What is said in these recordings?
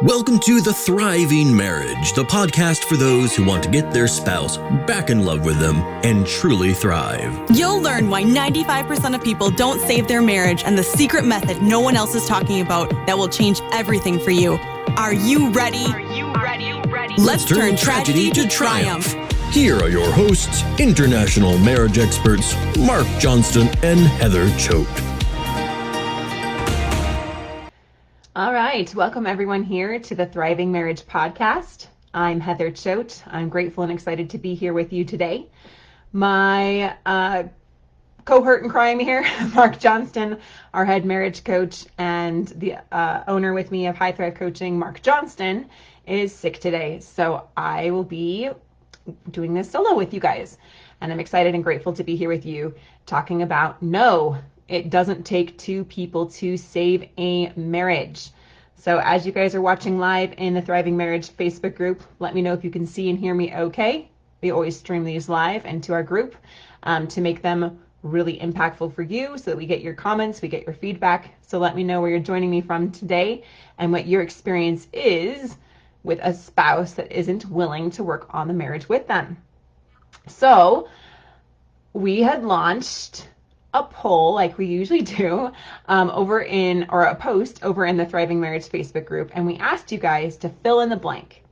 Welcome to The Thriving Marriage, the podcast for those who want to get their spouse back in love with them and truly thrive. You'll learn why 95% of people don't save their marriage and the secret method no one else is talking about that will change everything for you. Are you ready? Let's turn tragedy to triumph. Here are your hosts, international marriage experts, Marc Johnston and Heather Choate. All right, welcome everyone here to the Thriving Marriage Podcast. I'm Heather Choate. I'm grateful and excited to be here with you today. My cohort in crime here, Marc Johnston, our head marriage coach, and the owner with me of High Thrive Coaching, Marc Johnston, is sick today. So I will be doing this solo with you guys. And I'm excited and grateful to be here with you talking about no. It doesn't take two people to save a marriage. So as you guys are watching live in the Thriving Marriage Facebook group, let me know if you can see and hear me okay. We always stream these live into our group to make them really impactful for you so that we get your comments, we get your feedback. So let me know where you're joining me from today and what your experience is with a spouse that isn't willing to work on the marriage with them. So we had launched a poll like we usually do a post over in the Thriving Marriage Facebook group, and we asked you guys to fill in the blank.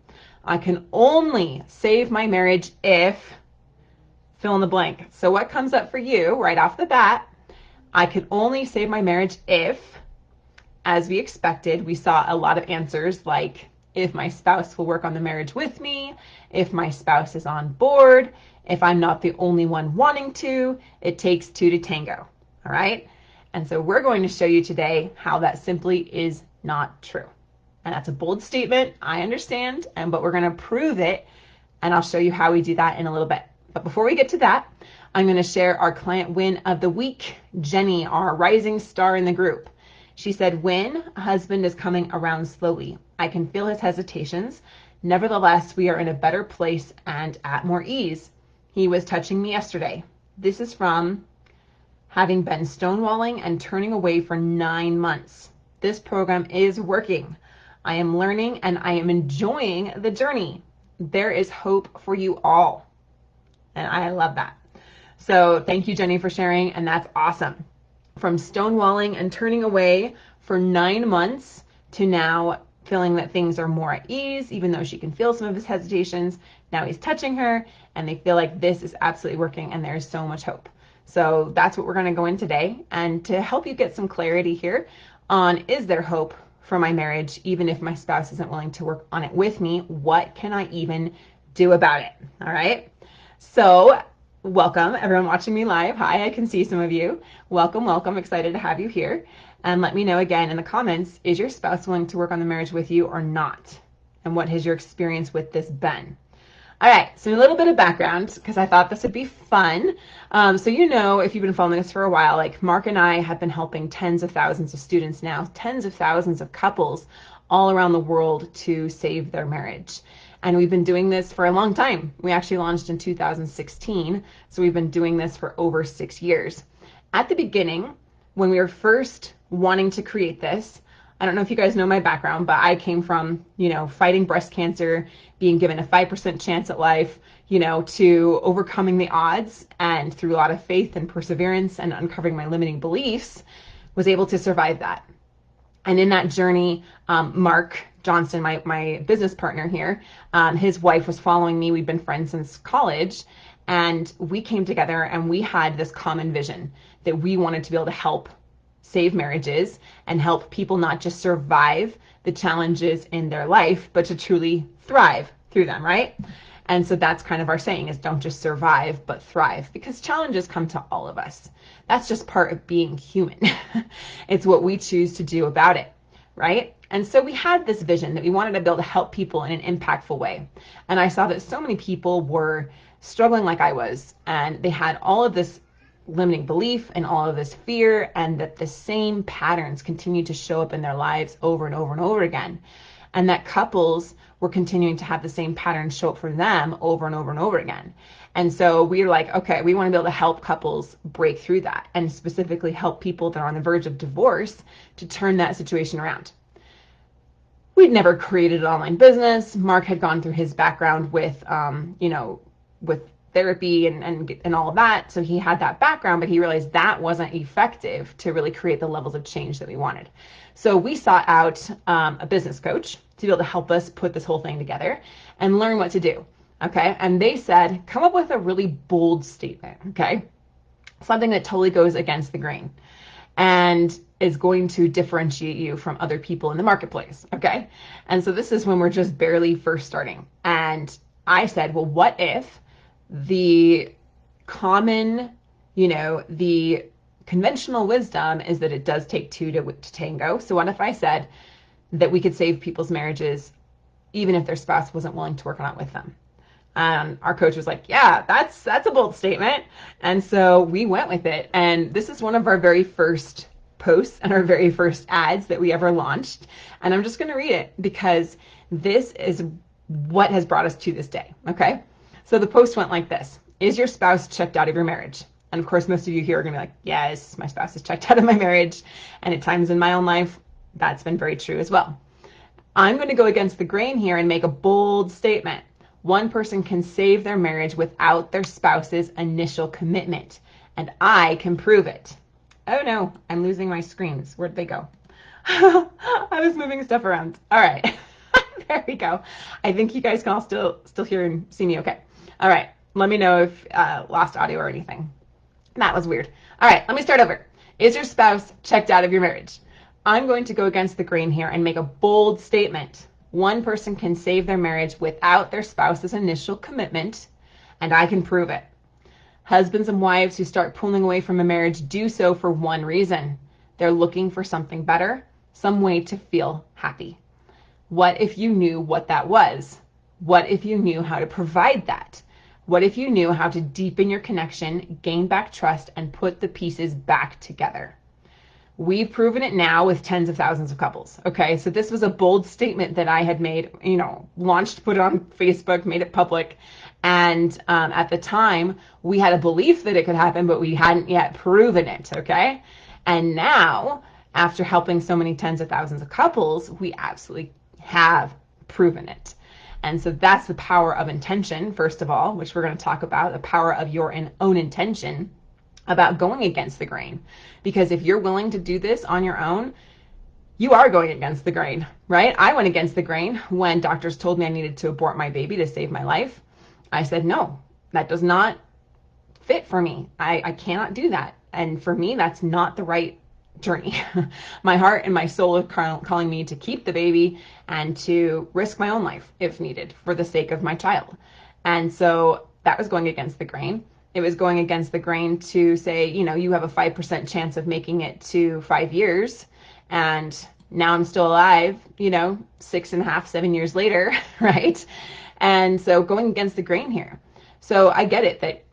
I can only save my marriage if fill in the blank. So what comes up for you right off the bat? I can only save my marriage if, as we expected, we saw a lot of answers like if my spouse will work on the marriage with me, if my spouse is on board, if I'm not the only one wanting to, it takes two to tango, all right? And so we're going to show you today how that simply is not true. And that's a bold statement, I understand, but we're gonna prove it, and I'll show you how we do that in a little bit. But before we get to that, I'm gonna share our client win of the week, Jenny, our rising star in the group. She said, "When a husband is coming around slowly, I can feel his hesitations. Nevertheless, we are in a better place and at more ease. He was touching me yesterday." This is from having been stonewalling and turning away for 9 months. This program is working. I am learning and I am enjoying the journey. There is hope for you all. And I love that. So thank you, Jenny, for sharing. And that's awesome. From stonewalling and turning away for 9 months to now feeling that things are more at ease, even though she can feel some of his hesitations. Now he's touching her and they feel like this is absolutely working and there's so much hope. So that's what we're going to go in today. And to help you get some clarity here on, is there hope for my marriage, even if my spouse isn't willing to work on it with me? What can I even do about it? All right. So welcome everyone watching me live. Hi, I can see some of you. Welcome, welcome. Excited to have you here. And let me know again in the comments, is your spouse willing to work on the marriage with you or not? And what has your experience with this been? All right, so a little bit of background, because I thought this would be fun. So you know, if you've been following this for a while, like Marc and I have been helping tens of thousands of students now, tens of thousands of couples all around the world to save their marriage. And we've been doing this for a long time. We actually launched in 2016, so we've been doing this for over 6 years. At the beginning, when we were first wanting to create this, I don't know if you guys know my background, but I came from, fighting breast cancer, being given a 5% chance at life, to overcoming the odds, and through a lot of faith and perseverance and uncovering my limiting beliefs, was able to survive that. And in that journey, Marc Johnston, my business partner here, his wife was following me. We've been friends since college, and we came together and we had this common vision that we wanted to be able to help save marriages and help people not just survive the challenges in their life, but to truly thrive through them, right? And so that's kind of our saying, is don't just survive, but thrive, because challenges come to all of us. That's just part of being human. It's what we choose to do about it, right? And so we had this vision that we wanted to be able to help people in an impactful way. And I saw that so many people were struggling like I was, and they had all of this limiting belief and all of this fear, and that the same patterns continue to show up in their lives over and over and over again. And that couples were continuing to have the same patterns show up for them over and over and over again. And so we were like, okay, we want to be able to help couples break through that, and specifically help people that are on the verge of divorce to turn that situation around. we'd never created an online business. Marc had gone through his background with, with therapy and all of that. So he had that background, but he realized that wasn't effective to really create the levels of change that we wanted. So we sought out a business coach to be able to help us put this whole thing together and learn what to do. Okay. And they said, come up with a really bold statement. Okay. Something that totally goes against the grain and is going to differentiate you from other people in the marketplace. Okay. And so this is when we're just barely first starting. And I said, well, what if the common, the conventional wisdom is that it does take two to tango. So what if I said that we could save people's marriages even if their spouse wasn't willing to work on it with them? Our coach was like, yeah, that's a bold statement. And so we went with it. And this is one of our very first posts and our very first ads that we ever launched. And I'm just going to read it because this is what has brought us to this day. Okay. So the post went like this: is your spouse checked out of your marriage? And of course, most of you here are going to be like, yes, my spouse is checked out of my marriage. And at times in my own life, that's been very true as well. I'm going to go against the grain here and make a bold statement. One person can save their marriage without their spouse's initial commitment, and I can prove it. Oh no, I'm losing my screens. Where'd they go? I was moving stuff around. All right, there we go. I think you guys can all still hear and see me okay. All right, let me know if lost audio or anything. That was weird. All right, let me start over. Is your spouse checked out of your marriage? I'm going to go against the grain here and make a bold statement. One person can save their marriage without their spouse's initial commitment, and I can prove it. Husbands and wives who start pulling away from a marriage do so for one reason. They're looking for something better, some way to feel happy. What if you knew what that was? What if you knew how to provide that? What if you knew how to deepen your connection, gain back trust, and put the pieces back together? We've proven it now with tens of thousands of couples. Okay, so this was a bold statement that I had made, launched, put it on Facebook, made it public. And at the time, we had a belief that it could happen, but we hadn't yet proven it. Okay, and now, after helping so many tens of thousands of couples, we absolutely have proven it. And so that's the power of intention, first of all, which we're going to talk about, the power of your own intention about going against the grain. Because if you're willing to do this on your own, you are going against the grain, right? I went against the grain when doctors told me I needed to abort my baby to save my life. I said, no, that does not fit for me. I cannot do that. And for me, that's not the right journey. My heart and my soul are calling me to keep the baby and to risk my own life if needed for the sake of my child. And so that was going against the grain. It was going against the grain to say, you have a 5% chance of making it to 5 years. And now I'm still alive, 6.5, 7 years later, right? And so going against the grain here. So I get it that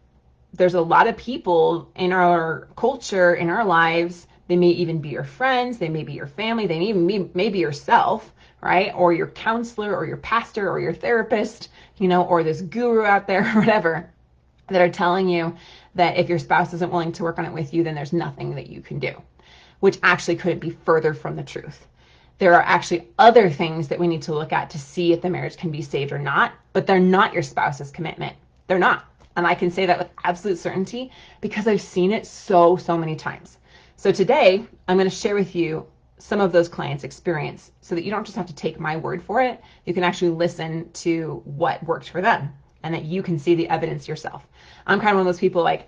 there's a lot of people in our culture, in our lives. They may even be your friends. They may be your family. They may be yourself, right? Or your counselor or your pastor or your therapist, or this guru out there or whatever, that are telling you that if your spouse isn't willing to work on it with you, then there's nothing that you can do, which actually couldn't be further from the truth. There are actually other things that we need to look at to see if the marriage can be saved or not, but they're not your spouse's commitment. They're not. And I can say that with absolute certainty because I've seen it so many times. So today, I'm going to share with you some of those clients' experience so that you don't just have to take my word for it. You can actually listen to what worked for them and that you can see the evidence yourself. I'm kind of one of those people like,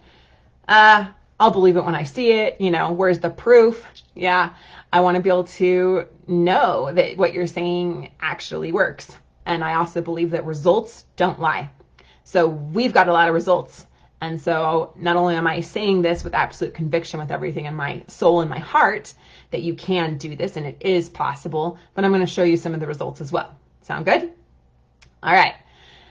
I'll believe it when I see it. Where's the proof? Yeah, I want to be able to know that what you're saying actually works. And I also believe that results don't lie. So we've got a lot of results. And so not only am I saying this with absolute conviction with everything in my soul and my heart, that you can do this and it is possible, but I'm going to show you some of the results as well. Sound good? All right.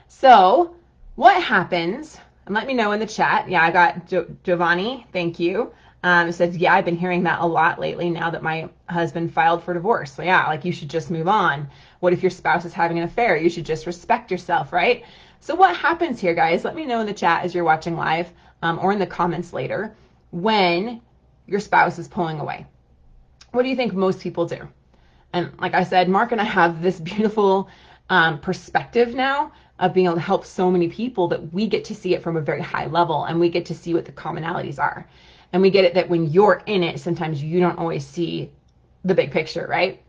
So what happens, and let me know in the chat. Yeah, I got Giovanni, thank you. It says, yeah, I've been hearing that a lot lately now that my husband filed for divorce. So yeah, you should just move on. What if your spouse is having an affair? You should just respect yourself, right? So what happens here, guys? Let me know in the chat as you're watching live or in the comments later when your spouse is pulling away. What do you think most people do? And like I said, Marc and I have this beautiful perspective now of being able to help so many people that we get to see it from a very high level, and we get to see what the commonalities are. And we get it that when you're in it, sometimes you don't always see the big picture, right?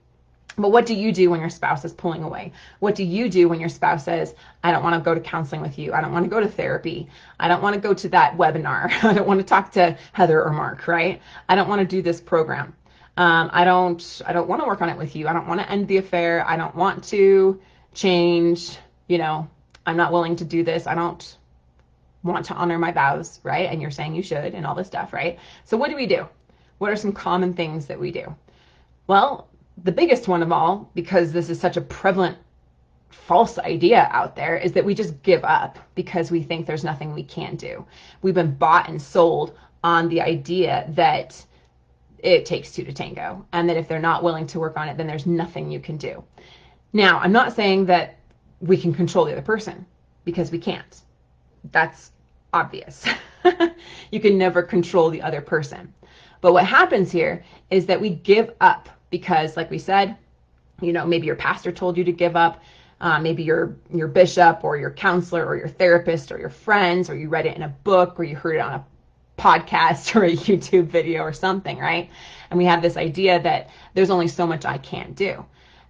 But what do you do when your spouse is pulling away? What do you do when your spouse says, I don't want to go to counseling with you. I don't want to go to therapy. I don't want to go to that webinar. I don't want to talk to Heather or Marc, right? I don't want to do this program. I don't want to work on it with you. I don't want to end the affair. I don't want to change, I'm not willing to do this. I don't want to honor my vows, right? And you're saying you should and all this stuff, right? So what do we do? What are some common things that we do? Well, the biggest one of all, because this is such a prevalent false idea out there, is that we just give up because we think there's nothing we can do. We've been bought and sold on the idea that it takes two to tango, and that if they're not willing to work on it, then there's nothing you can do. Now, I'm not saying that we can control the other person, because we can't. That's obvious. You can never control the other person. But what happens here is that we give up because, like we said, maybe your pastor told you to give up. Maybe your bishop or your counselor or your therapist or your friends, or you read it in a book, or you heard it on a podcast or a YouTube video or something, right? And we have this idea that there's only so much I can't do.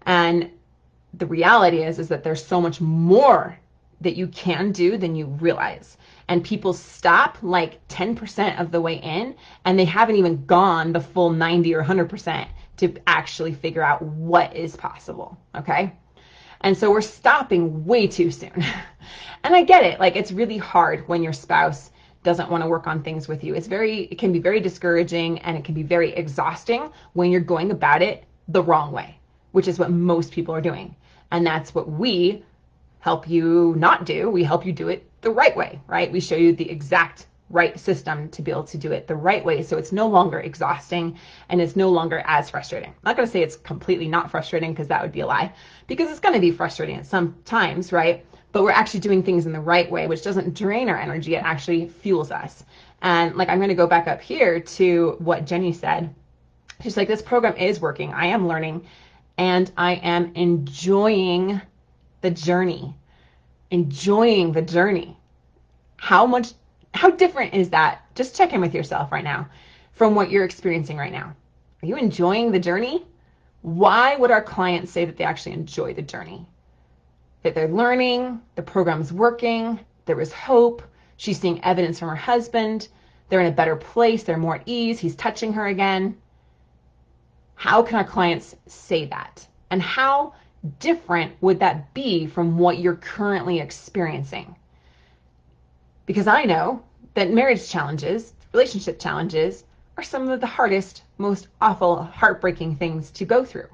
And the reality is that there's so much more that you can do than you realize. And people stop like 10% of the way in, and they haven't even gone the full 90 or 100% to actually figure out what is possible, okay? And so we're stopping way too soon. And I get it, like it's really hard when your spouse doesn't want to work on things with you. It can be very discouraging, and it can be very exhausting when you're going about it the wrong way, which is what most people are doing. And that's what we help you not do. We help you do it the right way, right? We show you the exact right system to be able to do it the right way, so it's no longer exhausting and it's no longer as frustrating. I'm not going to say it's completely not frustrating, because that would be a lie, because it's going to be frustrating at some times, right? But we're actually doing things in the right way, which doesn't drain our energy. It actually fuels us. And like, I'm going to go back up here to what Jenny said. She's like, this program is working. I am learning, and I am enjoying the journey. Enjoying the journey. How different is that? Just check in with yourself right now from what you're experiencing right now. Are you enjoying the journey? Why would our clients say that they actually enjoy the journey? That they're learning, the program's working, there is hope, she's seeing evidence from her husband, they're in a better place, they're more at ease, he's touching her again. How can our clients say that? And how different would that be from what you're currently experiencing? Because I know that marriage challenges, relationship challenges, are some of the hardest, most awful, heartbreaking things to go through.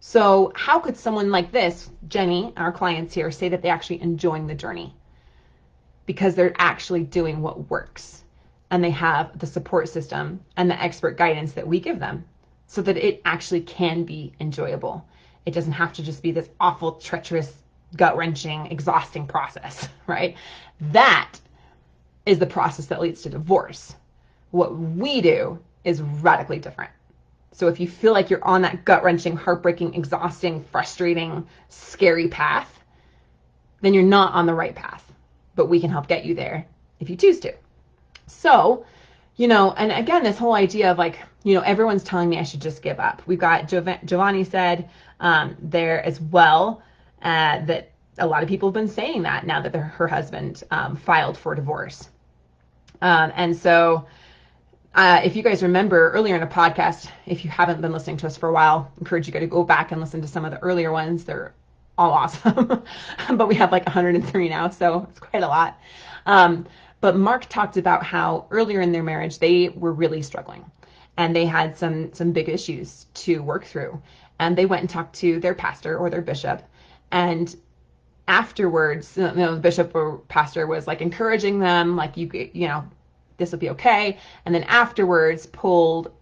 So how could someone like this, Jenny, our clients here, say that they're actually enjoying the journey? Because they're actually doing what works, and they have the support system and the expert guidance that we give them, so that it actually can be enjoyable. It doesn't have to just be this awful, treacherous, gut-wrenching, exhausting process, right? That is the process that leads to divorce. What we do is radically different. So if you feel like you're on that gut-wrenching, heartbreaking, exhausting, frustrating, scary path, then you're not on the right path. But we can help get you there if you choose to. So, and again, this whole idea of like, everyone's telling me I should just give up. We've got Giovanni said there as well that a lot of people have been saying that now that her husband filed for divorce. And so if you guys remember earlier in a podcast, if you haven't been listening to us for a while, I encourage you to go back and listen to some of the earlier ones. They're all awesome. But we have like 103 now, so it's quite a lot. But Marc talked about how earlier in their marriage, they were really struggling. And they had some big issues to work through. And they went and talked to their pastor or their bishop. And afterwards, the bishop or pastor was like encouraging them, like, this will be okay. And then afterwards pulled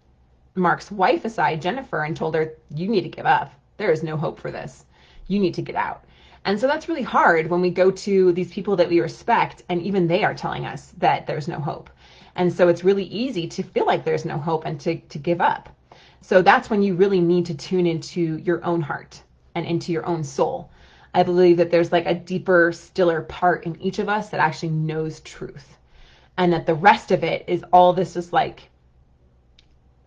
Marc's wife aside, Jennifer, and told her, you need to give up. There is no hope for this. You need to get out. And so that's really hard when we go to these people that we respect, and even they are telling us that there's no hope. And so it's really easy to feel like there's no hope and to give up. So that's when you really need to tune into your own heart and into your own soul. I believe that there's like a deeper, stiller part in each of us that actually knows truth. And that the rest of it is all this just like,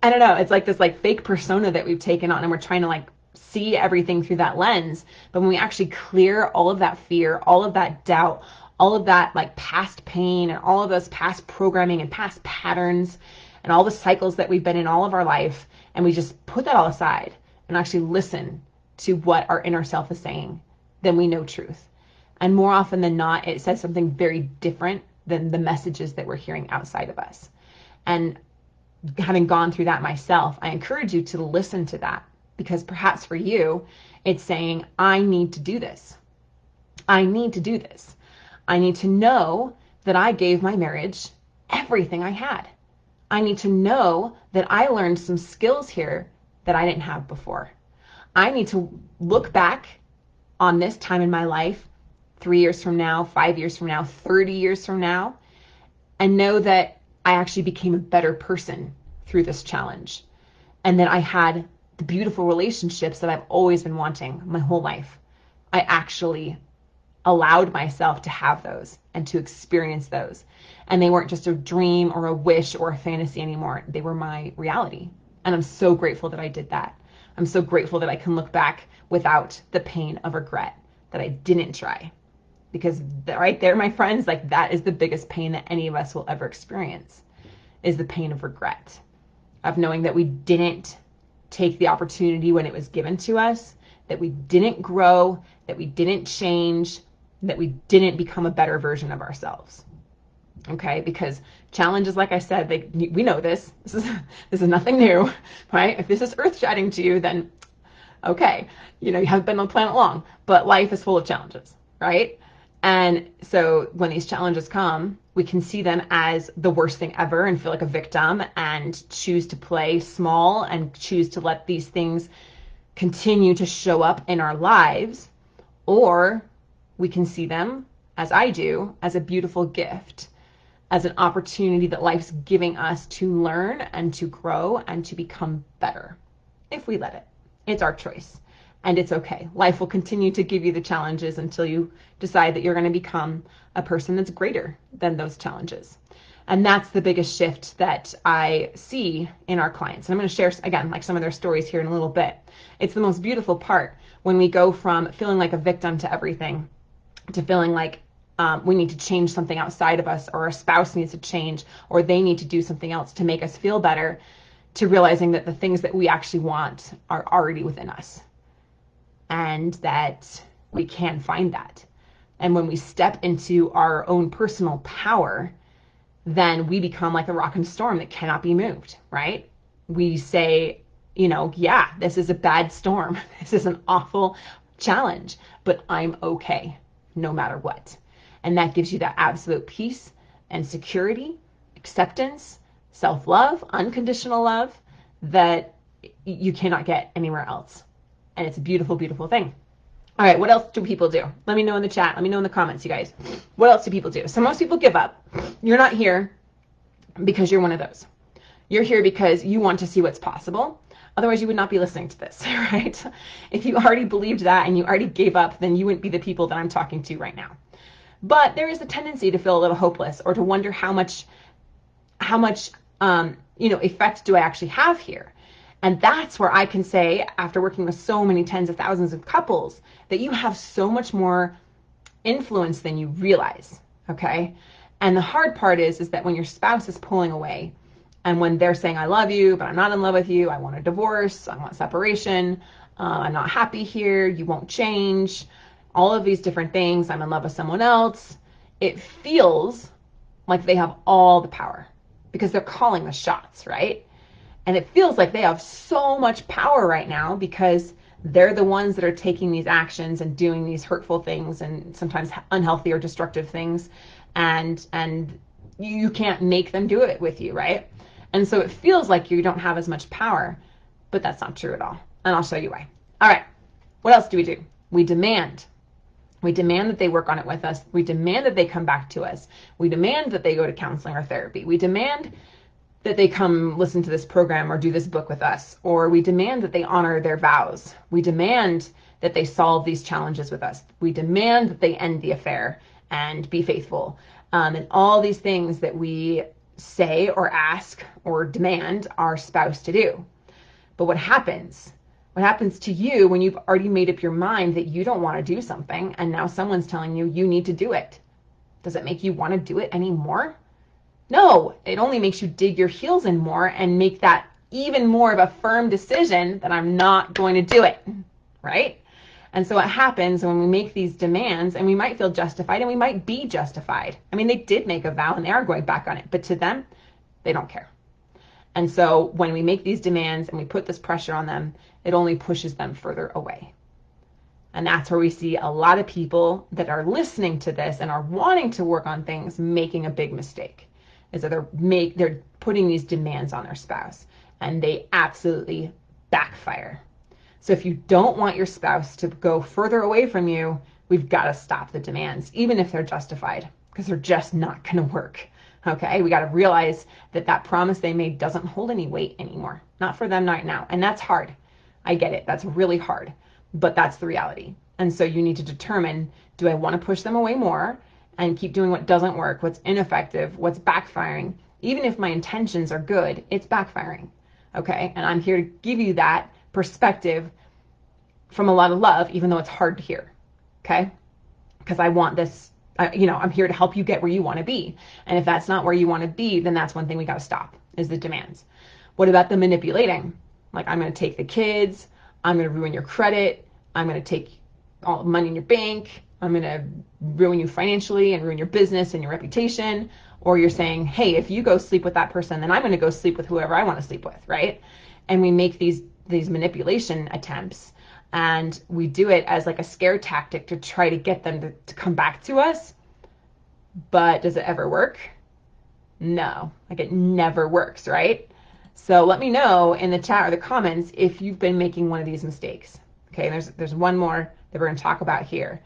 I don't know, it's like this like fake persona that we've taken on, and we're trying to like see everything through that lens. But when we actually clear all of that fear, all of that doubt, all of that like past pain and all of those past programming and past patterns and all the cycles that we've been in all of our life, and we just put that all aside and actually listen to what our inner self is saying, then we know truth. And more often than not, it says something very different than the messages that we're hearing outside of us. And having gone through that myself, I encourage you to listen to that, because perhaps for you, it's saying, I need to do this. I need to do this. I need to know that I gave my marriage everything I had. I need to know that I learned some skills here that I didn't have before. I need to look back on this time in my life, 3 years from now, 5 years from now, 30 years from now, and know that I actually became a better person through this challenge. And that I had the beautiful relationships that I've always been wanting my whole life. I actually allowed myself to have those and to experience those. And they weren't just a dream or a wish or a fantasy anymore. They were my reality. And I'm so grateful that I did that. I'm so grateful that I can look back without the pain of regret that I didn't try. Because right there, my friends, like that is the biggest pain that any of us will ever experience, is the pain of regret, of knowing that we didn't take the opportunity when it was given to us, that we didn't grow, that we didn't change, that we didn't become a better version of ourselves. Okay, because challenges, like I said, we know this. This is nothing new, right? If this is earth-shattering to you, then okay, you haven't been on the planet long, but life is full of challenges, right? And so when these challenges come, we can see them as the worst thing ever and feel like a victim and choose to play small and choose to let these things continue to show up in our lives. Or we can see them, as I do, as a beautiful gift, as an opportunity that life's giving us to learn and to grow and to become better, if we let it. It's our choice. And it's okay. Life will continue to give you the challenges until you decide that you're going to become a person that's greater than those challenges. And that's the biggest shift that I see in our clients. And I'm going to share, again, like some of their stories here in a little bit. It's the most beautiful part when we go from feeling like a victim to everything to feeling like we need to change something outside of us, or our spouse needs to change, or they need to do something else to make us feel better, to realizing that the things that we actually want are already within us. And that we can find that. And when we step into our own personal power, then we become like a rock and storm that cannot be moved, right? We say, yeah, this is a bad storm. This is an awful challenge, but I'm okay no matter what. And that gives you that absolute peace and security, acceptance, self-love, unconditional love that you cannot get anywhere else. And it's a beautiful, beautiful thing. All right, what else do people do? Let me know in the chat. Let me know in the comments, you guys. What else do people do? So most people give up. You're not here because you're one of those. You're here because you want to see what's possible. Otherwise, you would not be listening to this, right? If you already believed that and you already gave up, then you wouldn't be the people that I'm talking to right now. But there is a tendency to feel a little hopeless, or to wonder how much effect do I actually have here? And that's where I can say, after working with so many tens of thousands of couples, that you have so much more influence than you realize, okay? And the hard part is that when your spouse is pulling away, and when they're saying, I love you, but I'm not in love with you, I want a divorce, I want separation, I'm not happy here, you won't change, all of these different things, I'm in love with someone else, it feels like they have all the power because they're calling the shots, right? And it feels like they have so much power right now because they're the ones that are taking these actions and doing these hurtful things and sometimes unhealthy or destructive things. And you can't make them do it with you, right? And so it feels like you don't have as much power, but that's not true at all. And I'll show you why. All right, what else do? We demand. We demand that they work on it with us. We demand that they come back to us. We demand that they go to counseling or therapy. We demand that they come listen to this program or do this book with us, or we demand that they honor their vows. We demand that they solve these challenges with us. We demand that they end the affair and be faithful. And all these things that we say or ask or demand our spouse to do. But what happens? What happens to you when you've already made up your mind that you don't want to do something and now someone's telling you you need to do it? Does it make you want to do it anymore? No, it only makes you dig your heels in more and make that even more of a firm decision that I'm not going to do it, right? And so what happens when we make these demands, and we might feel justified and we might be justified. I mean, they did make a vow and they are going back on it, but to them, they don't care. And so when we make these demands and we put this pressure on them, it only pushes them further away. And that's where we see a lot of people that are listening to this and are wanting to work on things making a big mistake. Is that they're putting these demands on their spouse and they absolutely backfire. So if you don't want your spouse to go further away from you, we've got to stop the demands, even if they're justified, because they're just not going to work. Okay, we got to realize that that promise they made doesn't hold any weight anymore. Not for them right now. And that's hard. I get it. That's really hard. But that's the reality. And so you need to determine, do I want to push them away more and keep doing what doesn't work, what's ineffective, what's backfiring? Even if my intentions are good, it's backfiring. Okay, and I'm here to give you that perspective from a lot of love, even though it's hard to hear. Okay, because I want this. I'm here to help you get where you want to be. And if that's not where you want to be, then that's one thing we got to stop, is the demands. What about the manipulating? Like, I'm going to take the kids. I'm going to ruin your credit. I'm going to take all the money in your bank. I'm going to ruin you financially and ruin your business and your reputation. Or you're saying, hey, if you go sleep with that person, then I'm going to go sleep with whoever I want to sleep with, right? And we make these manipulation attempts. And we do it as like a scare tactic to try to get them to come back to us. But does it ever work? No, like it never works, right? So let me know in the chat or the comments if you've been making one of these mistakes. Okay, there's one more that we're going to talk about here.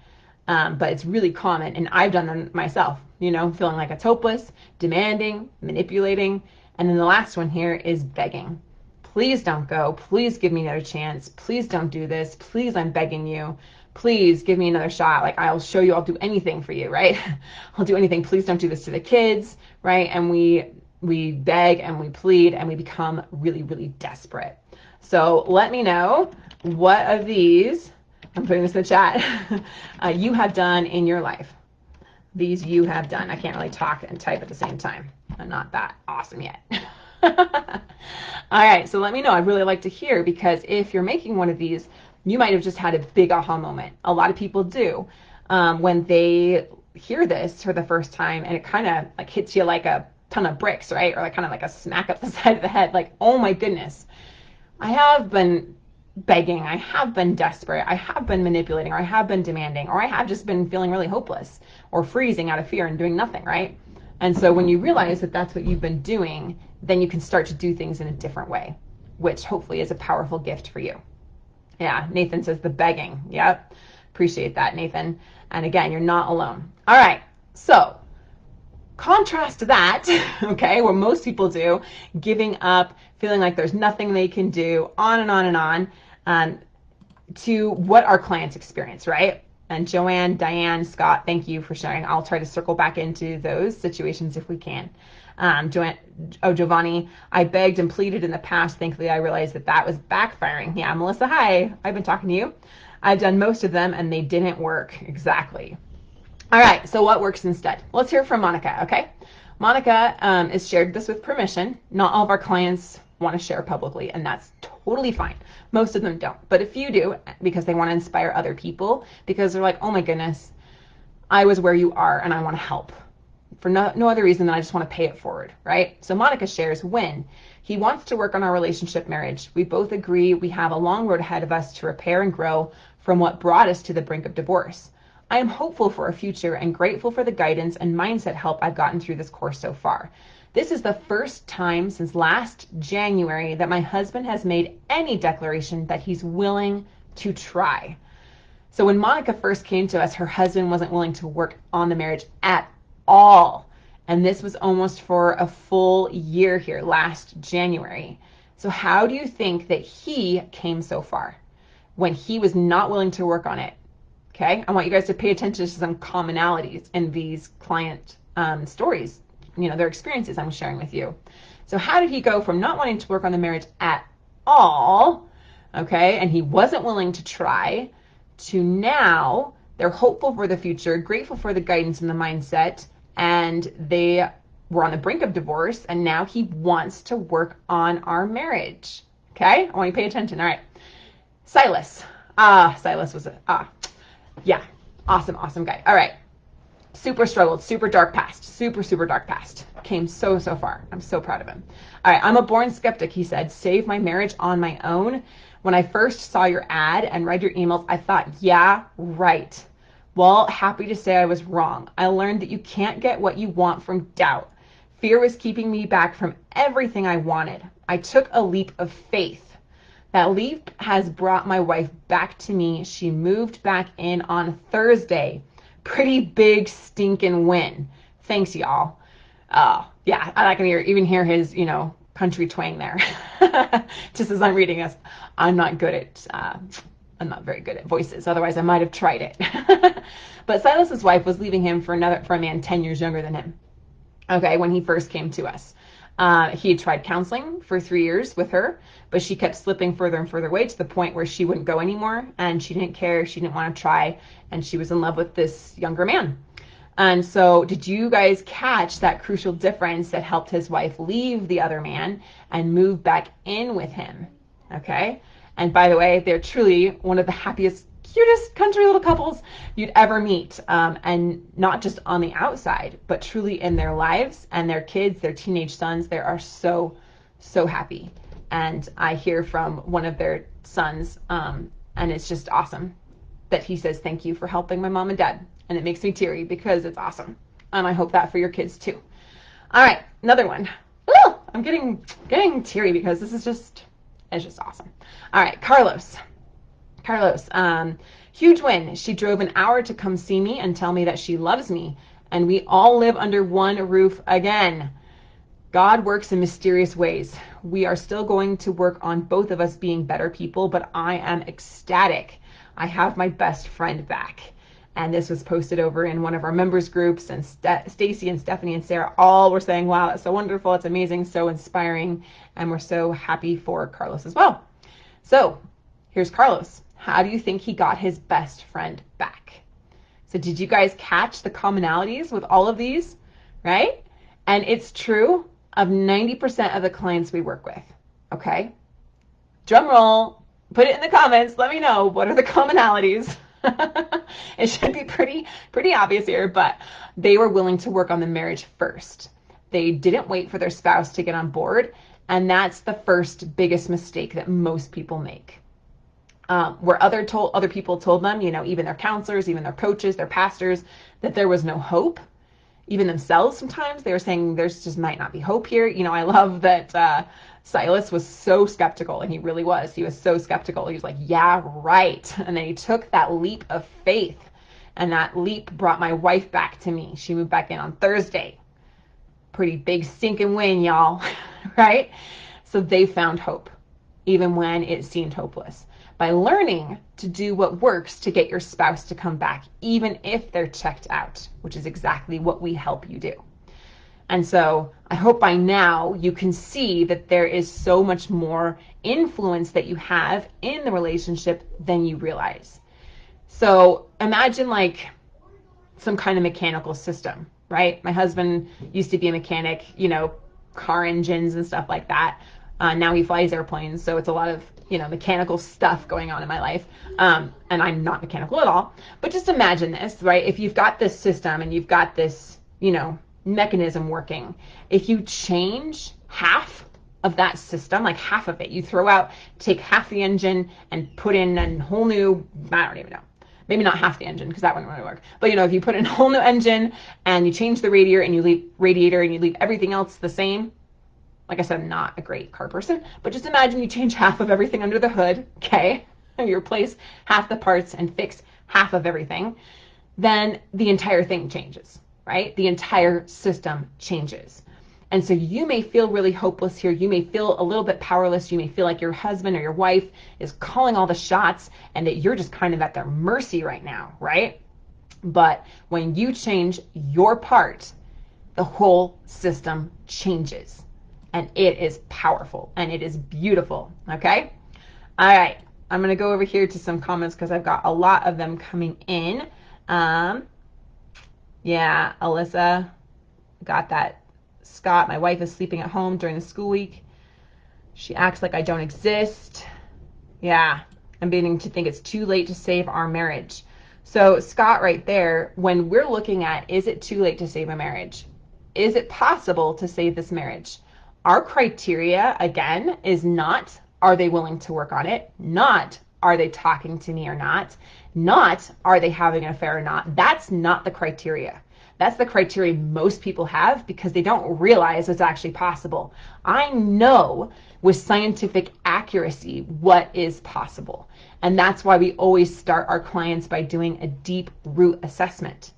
But it's really common, and I've done them myself, feeling like it's hopeless, demanding, manipulating. And then the last one here is begging. Please don't go. Please give me another chance. Please don't do this. Please, I'm begging you. Please give me another shot. Like, I'll show you, I'll do anything for you, right? I'll do anything. Please don't do this to the kids, right? And we beg and we plead and we become really, really desperate. So let me know what of these, I'm putting this in the chat, you have done in your life. These you have done. I can't really talk and type at the same time. I'm not that awesome yet. All right, so let me know. I'd really like to hear, because if you're making one of these, you might have just had a big aha moment. A lot of people do when they hear this for the first time, and it kind of like hits you like a ton of bricks, right? Or like kind of like a smack up the side of the head, like, oh my goodness, I have been begging, I have been desperate, I have been manipulating, or I have been demanding, or I have just been feeling really hopeless or freezing out of fear and doing nothing, right? And so when you realize that that's what you've been doing, then you can start to do things in a different way, which hopefully is a powerful gift for you. Yeah, Nathan says the begging. Yep, appreciate that, Nathan. And again, you're not alone. All right, so contrast that, okay, where most people do, giving up, feeling like there's nothing they can do, on and on and on, to what our clients experience, right? And Joanne, Diane, Scott, thank you for sharing. I'll try to circle back into those situations if we can. Giovanni, I begged and pleaded in the past. Thankfully, I realized that was backfiring. Yeah, Melissa, hi. I've been talking to you. I've done most of them and they didn't work. Exactly. All right, so what works instead? Let's hear from Monica, okay? Monica has shared this with permission. Not all of our clients want to share publicly, and that's totally fine. Most of them don't, but a few do, because they want to inspire other people, because they're like, oh my goodness, I was where you are and I want to help. For no other reason than I just want to pay it forward, right? So Monica shares, when he wants to work on our relationship marriage, we both agree we have a long road ahead of us to repair and grow from what brought us to the brink of divorce. I am hopeful for a future and grateful for the guidance and mindset help I've gotten through this course so far. This is the first time since last January that my husband has made any declaration that he's willing to try. So when Monica first came to us, her husband wasn't willing to work on the marriage at all. And this was almost for a full year here, last January. So how do you think that he came so far when he was not willing to work on it? Okay, I want you guys to pay attention to some commonalities in these client stories, their experiences I'm sharing with you. So how did he go from not wanting to work on the marriage at all, okay, and he wasn't willing to try, to now they're hopeful for the future, grateful for the guidance and the mindset, and they were on the brink of divorce, and now he wants to work on our marriage. Okay, I want you to pay attention. All right, Silas. Silas was awesome guy. All right, super struggled, super dark past, super dark past. Came so far. I'm so proud of him. All right, I'm a born skeptic, he said. Save my marriage on my own. When I first saw your ad and read your emails, I thought, yeah, right. Well, happy to say I was wrong. I learned that you can't get what you want from doubt. Fear was keeping me back from everything I wanted. I took a leap of faith. That leap has brought my wife back to me. She moved back in on Thursday. Pretty big stinking win. Thanks, y'all. Yeah, I can even hear his, country twang there. Just as I'm reading this, I'm not very good at voices. Otherwise, I might have tried it. But Silas's wife was leaving him for a man 10 years younger than him. Okay, when he first came to us. He had tried counseling for 3 years with her, but she kept slipping further and further away to the point where she wouldn't go anymore, and she didn't care, she didn't want to try, and she was in love with this younger man. And so did you guys catch that crucial difference that helped his wife leave the other man and move back in with him? Okay, and by the way, they're truly one of the happiest, cutest country little couples you'd ever meet, and not just on the outside, but truly in their lives and their kids, their teenage sons. They are so happy. And I hear from one of their sons, and it's just awesome that he says, thank you for helping my mom and dad. And it makes me teary because it's awesome. And I hope that for your kids too. All right, another one. Ooh, I'm getting teary because this is just awesome. All right, Carlos, huge win. She drove an hour to come see me and tell me that she loves me, and we all live under one roof again. God works in mysterious ways. We are still going to work on both of us being better people, but I am ecstatic. I have my best friend back. And this was posted over in one of our members groups, and Stacy and Stephanie and Sarah all were saying, wow, that's so wonderful, it's amazing, so inspiring, and we're so happy for Carlos as well. So here's Carlos. How do you think he got his best friend back? So did you guys catch the commonalities with all of these, right? And it's true of 90% of the clients we work with, okay? Drum roll, put it in the comments, let me know, what are the commonalities? It should be pretty obvious here, but they were willing to work on the marriage first. They didn't wait for their spouse to get on board, and that's the first biggest mistake that most people make. Where other people told them, even their counselors, even their coaches, their pastors, that there was no hope. Even themselves sometimes, they were saying there's just might not be hope here. I love that Silas was so skeptical, and he really was. He was so skeptical. He was like, yeah, right. And then he took that leap of faith, and that leap brought my wife back to me. She moved back in on Thursday. Pretty big stinking win, y'all, right? So they found hope, even when it seemed hopeless, by learning to do what works to get your spouse to come back, even if they're checked out, which is exactly what we help you do. And so I hope by now you can see that there is so much more influence that you have in the relationship than you realize. So imagine like some kind of mechanical system, right? My husband used to be a mechanic, car engines and stuff like that. Now he flies airplanes, so it's a lot of, mechanical stuff going on in my life. And I'm not mechanical at all. But just imagine this, right? If you've got this system and you've got this, mechanism working, if you change half of that system, like half of it, you take half the engine and put in a whole new, I don't even know, maybe not half the engine because that wouldn't really work. But if you put in a whole new engine and you change the radiator and you leave everything else the same. Like I said, I'm not a great car person, but just imagine you change half of everything under the hood, okay? You replace half the parts and fix half of everything, then the entire thing changes, right? The entire system changes. And so you may feel really hopeless here. You may feel a little bit powerless. You may feel like your husband or your wife is calling all the shots and that you're just kind of at their mercy right now, right? But when you change your part, the whole system changes. And it is powerful and it is beautiful, okay? All right, I'm going to go over here to some comments because I've got a lot of them coming in. Yeah, Alyssa, got that. Scott, my wife is sleeping at home during the school week. She acts like I don't exist. Yeah, I'm beginning to think it's too late to save our marriage. So Scott, right there, when we're looking at, is it too late to save a marriage? Is it possible to save this marriage? Our criteria, again, is not, are they willing to work on it? Not, are they talking to me or not? Not, are they having an affair or not? That's not the criteria. That's the criteria most people have because they don't realize it's actually possible. I know with scientific accuracy what is possible. And that's why we always start our clients by doing a deep root assessment.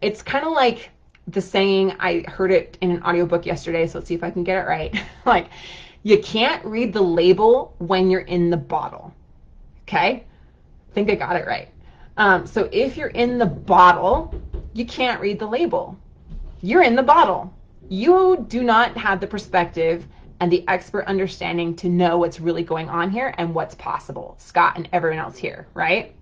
It's kind of like the saying, I heard it in an audiobook yesterday, so let's see if I can get it right. Like, you can't read the label when you're in the bottle. Okay? I think I got it right. So if you're in the bottle, you can't read the label. You're in the bottle. You do not have the perspective and the expert understanding to know what's really going on here and what's possible. Scott and everyone else here, right?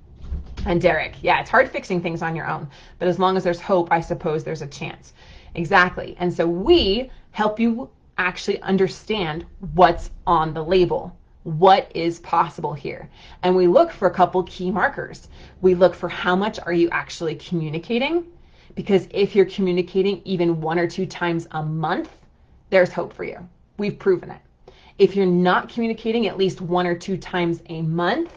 And Derek, yeah, it's hard fixing things on your own, but as long as there's hope, I suppose there's a chance. Exactly. And so we help you actually understand what's on the label. What is possible here? And we look for a couple key markers. We look for how much are you actually communicating? Because if you're communicating even 1 or 2 times a month, there's hope for you. We've proven it. If you're not communicating at least 1 or 2 times a month,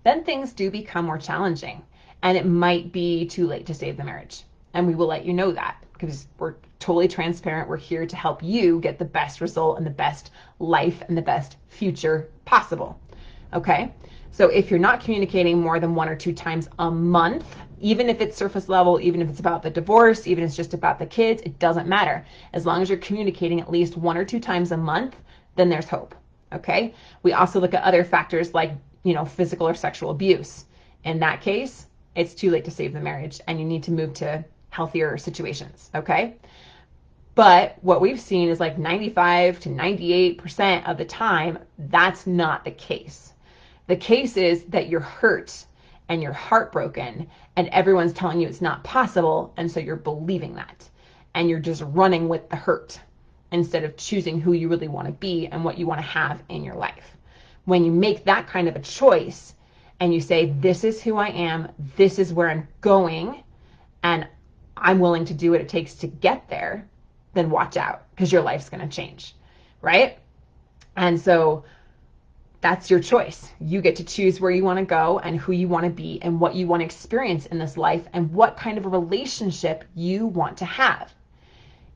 then things do become more challenging and it might be too late to save the marriage. And we will let you know that because we're totally transparent. We're here to help you get the best result and the best life and the best future possible. Okay? So if you're not communicating more than 1 or 2 times a month, even if it's surface level, even if it's about the divorce, even if it's just about the kids, it doesn't matter. As long as you're communicating at least 1 or 2 times a month, then there's hope. Okay? We also look at other factors like, physical or sexual abuse. In that case, it's too late to save the marriage and you need to move to healthier situations. Okay? But what we've seen is like 95 to 98% of the time, that's not the case. The case is that you're hurt and you're heartbroken and everyone's telling you it's not possible, and so you're believing that. And you're just running with the hurt instead of choosing who you really want to be and what you want to have in your life. When you make that kind of a choice and you say, this is who I am, this is where I'm going, and I'm willing to do what it takes to get there, then watch out because your life's going to change, right? And so that's your choice. You get to choose where you want to go and who you want to be and what you want to experience in this life and what kind of a relationship you want to have.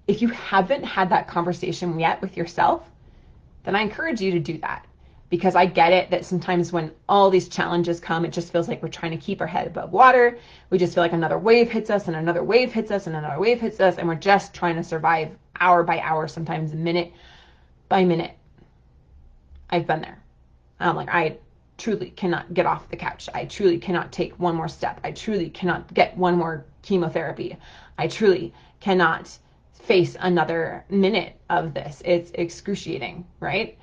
If you haven't had that conversation yet with yourself, then I encourage you to do that. Because I get it that sometimes when all these challenges come, it just feels like we're trying to keep our head above water. We just feel like another wave hits us and another wave hits us and another wave hits us, and we're just trying to survive hour by hour, sometimes minute by minute. I've been there. I'm like, I truly cannot get off the couch. I truly cannot take one more step. I truly cannot get one more chemotherapy. I truly cannot face another minute of this. It's excruciating, right?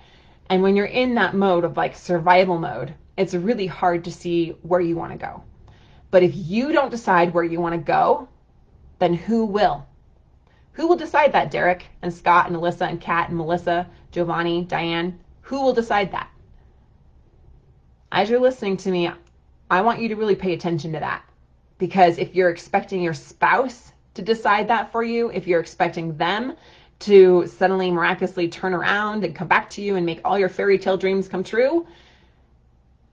And when you're in that mode of like survival mode, it's really hard to see where you want to go. But if you don't decide where you want to go, then who will? Who will decide that, Derek and Scott and Alyssa and Kat and Melissa, Giovanni, Diane? Who will decide that? As you're listening to me, I want you to really pay attention to that. Because if you're expecting your spouse to decide that for you, if you're expecting them to suddenly miraculously turn around and come back to you and make all your fairy tale dreams come true,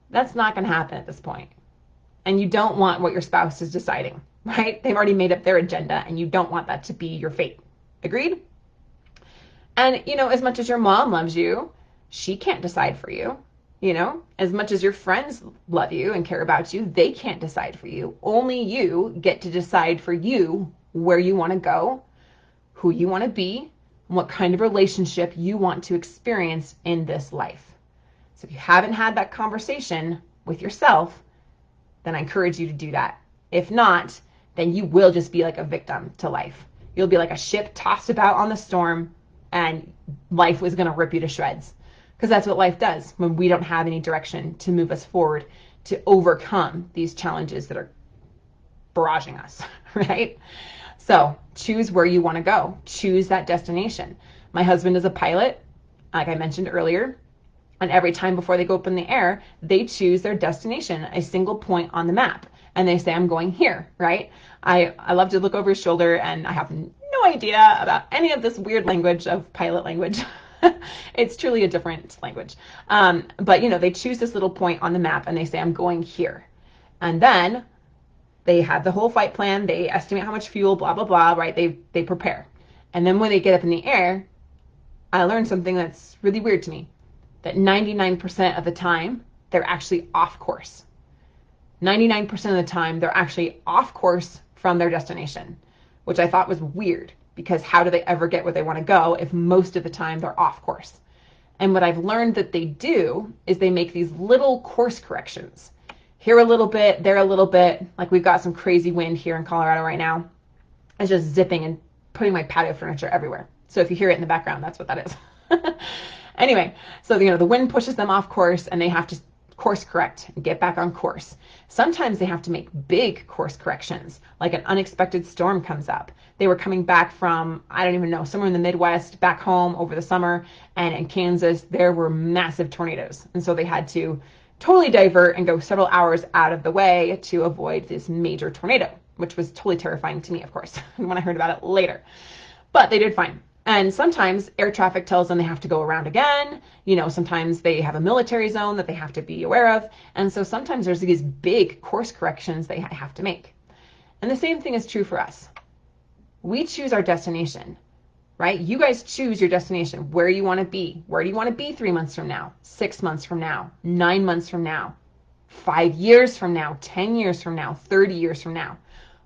that's not going to happen at this point. And you don't want what your spouse is deciding, right? They've already made up their agenda and you don't want that to be your fate. Agreed? And, as much as your mom loves you, she can't decide for you. As much as your friends love you and care about you, they can't decide for you. Only you get to decide for you where you want to go, who you want to be, and what kind of relationship you want to experience in this life. So if you haven't had that conversation with yourself, then I encourage you to do that. If not, then you will just be like a victim to life. You'll be like a ship tossed about on the storm, and life was going to rip you to shreds. Because that's what life does when we don't have any direction to move us forward, to overcome these challenges that are barraging us, right? So choose where you want to go. Choose that destination. My husband is a pilot, like I mentioned earlier. And every time before they go up in the air, they choose their destination, a single point on the map. And they say, I'm going here, right? I love to look over his shoulder, and I have no idea about any of this weird language of pilot language. It's truly a different language. But they choose this little point on the map and they say, I'm going here. And then they have the whole flight plan. They estimate how much fuel, blah, blah, blah, right? They prepare. And then when they get up in the air, I learned something that's really weird to me, that 99% of the time, they're actually off course. 99% of the time, they're actually off course from their destination, which I thought was weird, because how do they ever get where they want to go if most of the time they're off course? And what I've learned that they do is they make these little course corrections. Here a little bit, there a little bit. Like we've got some crazy wind here in Colorado right now. It's just zipping and putting my patio furniture everywhere. So if you hear it in the background, that's what that is. Anyway, so the wind pushes them off course and they have to course correct and get back on course. Sometimes they have to make big course corrections, like an unexpected storm comes up. They were coming back from, I don't even know, somewhere in the Midwest, back home over the summer, and in Kansas, there were massive tornadoes. And so they had to totally divert and go several hours out of the way to avoid this major tornado, which was totally terrifying to me, of course, when I heard about it later. But they did fine. And sometimes air traffic tells them they have to go around again. Sometimes they have a military zone that they have to be aware of. And so sometimes there's these big course corrections they have to make. And the same thing is true for us. We choose our destination, right? You guys choose your destination, where you want to be. Where do you want to be 3 months from now, 6 months from now, 9 months from now, 5 years from now, 10 years from now, 30 years from now?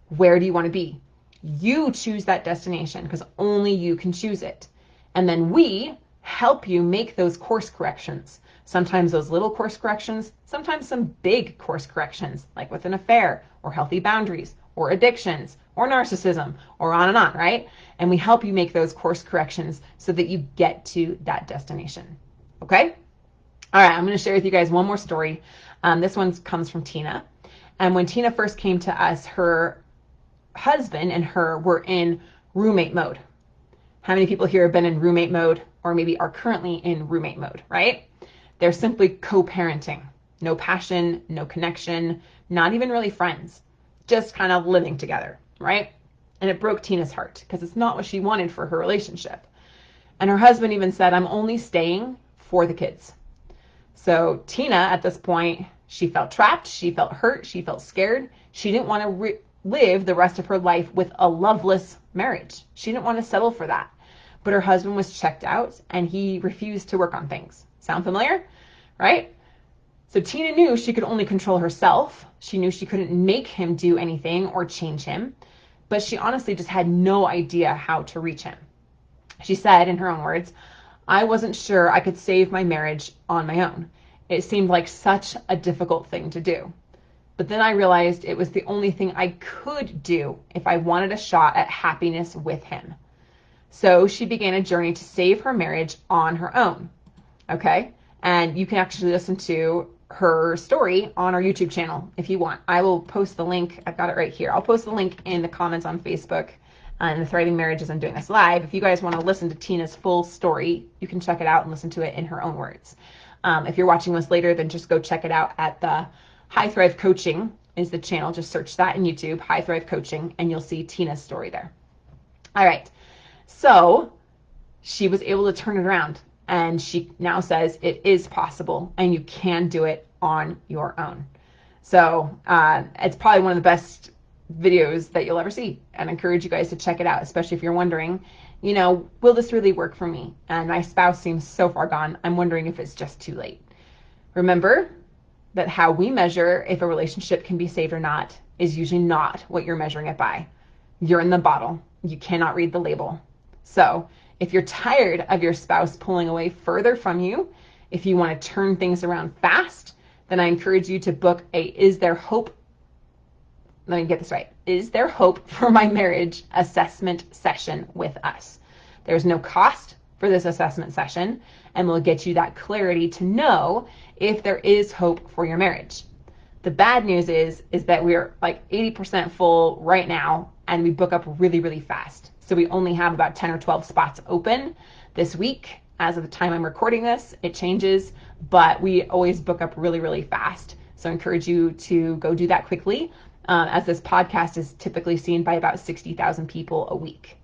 Where do you want to be? You choose that destination, because only you can choose it. And then we help you make those course corrections. Sometimes those little course corrections, sometimes some big course corrections, like with an affair or healthy boundaries or addictions or narcissism or on and on, right? And we help you make those course corrections so that you get to that destination. Okay? All right, I'm going to share with you guys one more story. This one comes from Tina. And when Tina first came to us, her husband and her were in roommate mode. How many people here have been in roommate mode, or maybe are currently in roommate mode, right? They're simply co-parenting. No passion, no connection, not even really friends, just kind of living together, right? And it broke Tina's heart, because it's not what she wanted for her relationship. And her husband even said, I'm only staying for the kids. So Tina, at this point, she felt trapped, she felt hurt, she felt scared. She didn't want to live the rest of her life with a loveless marriage. She didn't want to settle for that. But her husband was checked out and he refused to work on things. Sound familiar? Right? So Tina knew she could only control herself. She knew she couldn't make him do anything or change him. But she honestly just had no idea how to reach him. She said, in her own words, I wasn't sure I could save my marriage on my own. It seemed like such a difficult thing to do. But then I realized it was the only thing I could do if I wanted a shot at happiness with him. So she began a journey to save her marriage on her own. Okay? And you can actually listen to her story on our YouTube channel if you want. I will post the link. I've got it right here. I'll post the link in the comments on Facebook and the Thriving Marriages. I'm doing this live. If you guys want to listen to Tina's full story, you can check it out and listen to it in her own words. If you're watching this later, then just go check it out at the High Thrive Coaching is the channel. Just search that in YouTube, High Thrive Coaching, and you'll see Tina's story there. All right. So she was able to turn it around, and she now says it is possible and you can do it on your own. So it's probably one of the best videos that you'll ever see, and I encourage you guys to check it out, especially if you're wondering, will this really work for me? And my spouse seems so far gone. I'm wondering if it's just too late. Remember that how we measure if a relationship can be saved or not is usually not what you're measuring it by. You're in the bottle. You cannot read the label. So if you're tired of your spouse pulling away further from you, if you want to turn things around fast, then I encourage you to book a Is There Hope? Let me get this right. Is There Hope for My Marriage assessment session with us. There's no cost for this assessment session, and we'll get you that clarity to know if there is hope for your marriage. The bad news is that we're like 80% full right now, and we book up really, really fast. So we only have about 10 or 12 spots open this week. As of the time I'm recording this, it changes, but we always book up really, really fast. So I encourage you to go do that quickly, as this podcast is typically seen by about 60,000 people a week.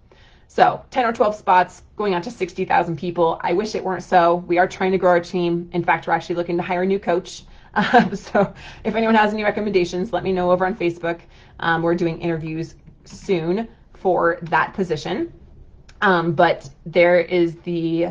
So 10 or 12 spots going out to 60,000 people. I wish it weren't so. We are trying to grow our team. In fact, we're actually looking to hire a new coach. So if anyone has any recommendations, let me know over on Facebook. We're doing interviews soon for that position. But there is the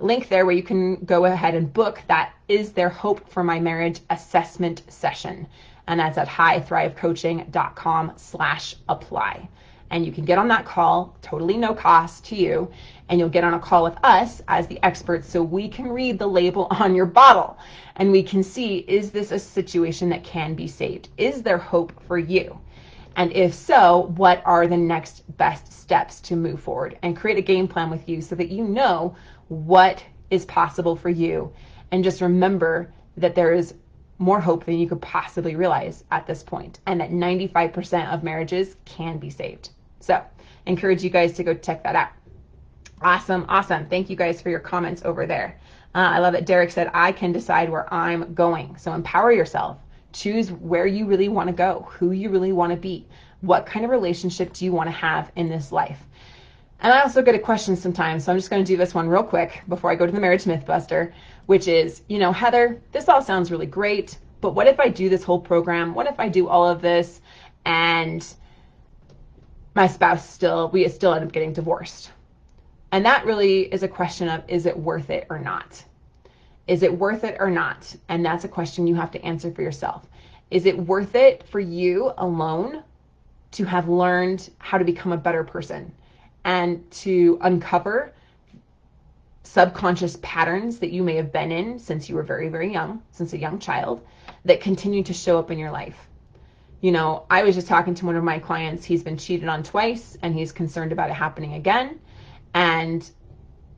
link there where you can go ahead and book that Is There Hope for My Marriage assessment session. And that's at highthrivecoaching.com/apply. And you can get on that call, totally no cost to you, and you'll get on a call with us as the experts so we can read the label on your bottle and we can see, is this a situation that can be saved? Is there hope for you? And if so, what are the next best steps to move forward, and create a game plan with you so that you know what is possible for you. And just remember that there is more hope than you could possibly realize at this point, and that 95% of marriages can be saved. So encourage you guys to go check that out. Awesome. Thank you guys for your comments over there. I love it. Derek said, I can decide where I'm going. So empower yourself. Choose where you really want to go, who you really want to be. What kind of relationship do you want to have in this life? And I also get a question sometimes, so I'm just going to do this one real quick before I go to the Marriage Mythbuster, which is, Heather, this all sounds really great, but what if I do this whole program? What if I do all of this and my spouse we still end up getting divorced? And that really is a question of, is it worth it or not? Is it worth it or not? And that's a question you have to answer for yourself. Is it worth it for you alone to have learned how to become a better person and to uncover subconscious patterns that you may have been in since you were very, very young, since a young child, that continue to show up in your life? I was just talking to one of my clients. He's been cheated on twice and he's concerned about it happening again. And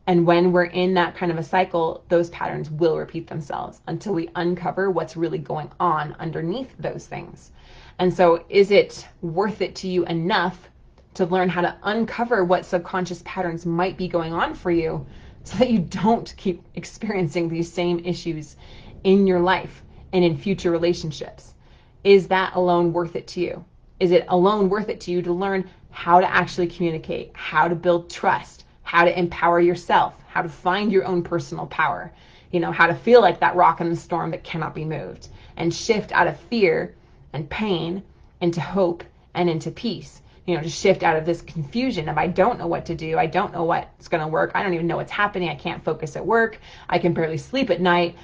when we're in that kind of a cycle, those patterns will repeat themselves until we uncover what's really going on underneath those things. And so is it worth it to you enough to learn how to uncover what subconscious patterns might be going on for you so that you don't keep experiencing these same issues in your life and in future relationships? Is that alone worth it to you? Is it alone worth it to you to learn how to actually communicate, how to build trust, how to empower yourself, how to find your own personal power, how to feel like that rock in the storm that cannot be moved, and shift out of fear and pain into hope and into peace? To shift out of this confusion of, I don't know what to do. I don't know what's going to work. I don't even know what's happening. I can't focus at work. I can barely sleep at night.